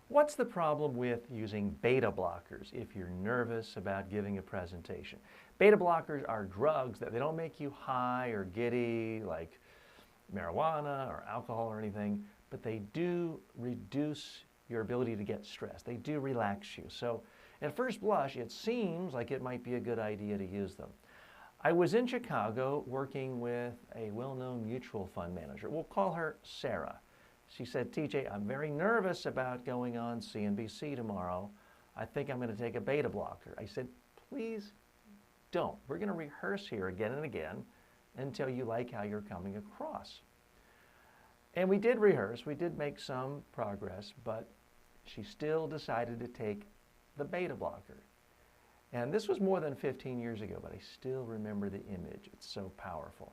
What's the problem with using beta blockers if you're nervous about giving a presentation? Beta blockers are drugs that they don't make you high or giddy like marijuana or alcohol or anything, but they do reduce your ability to get stressed. They do relax you. So at first blush, it seems like it might be a good idea to use them. I was in Chicago working with a well-known mutual fund manager. We'll call her Sarah. She said, TJ, I'm very nervous about going on CNBC tomorrow. I think I'm going to take a beta blocker. I said, please don't. We're going to rehearse here again and again until you like how you're coming across. And we did rehearse. We did make some progress, but she still decided to take the beta blocker. And this was more than 15 years ago, but I still remember the image. It's so powerful.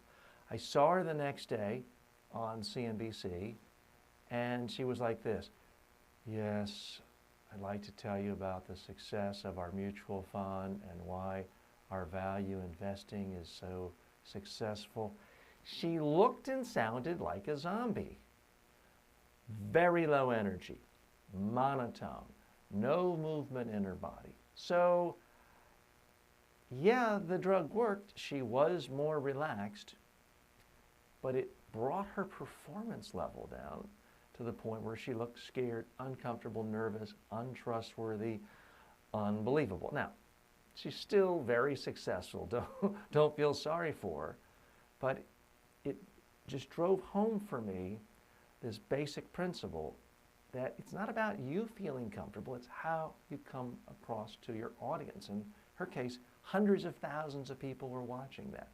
I saw her the next day on CNBC, and she was like this. Yes, I'd like to tell you about the success of our mutual fund and why our value investing is so successful. She looked and sounded like a zombie. Very low energy, monotone, no movement in her body. So, yeah, the drug worked. She was more relaxed, but it brought her performance level down to the point where she looked scared, uncomfortable, nervous, untrustworthy, unbelievable. Now, she's still very successful. Don't feel sorry for her, but it just drove home for me this basic principle that it's not about you feeling comfortable, it's how you come across to your audience. In her case, hundreds of thousands of people were watching that.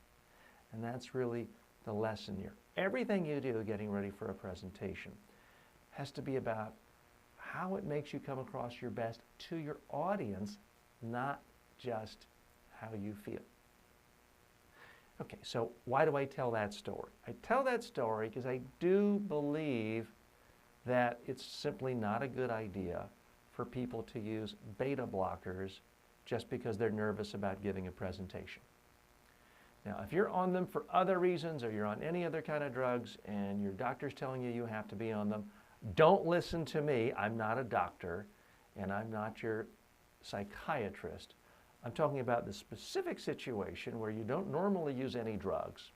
And that's really the lesson here. Everything you do getting ready for a presentation has to be about how it makes you come across your best to your audience, not just how you feel. Okay, so why do I tell that story? I tell that story because I do believe that it's simply not a good idea for people to use beta blockers just because they're nervous about giving a presentation. Now, if you're on them for other reasons or you're on any other kind of drugs and your doctor's telling you you have to be on them, don't listen to me. I'm not a doctor and I'm not your psychiatrist. I'm talking about the specific situation where you don't normally use any drugs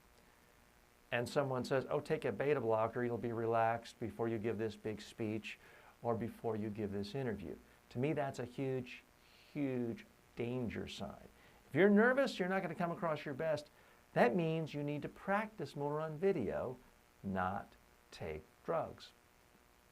and someone says, oh, take a beta blocker, you'll be relaxed before you give this big speech or before you give this interview. To me, that's a huge, huge danger sign. If you're nervous, you're not going to come across your best. That means you need to practice more on video, not take drugs.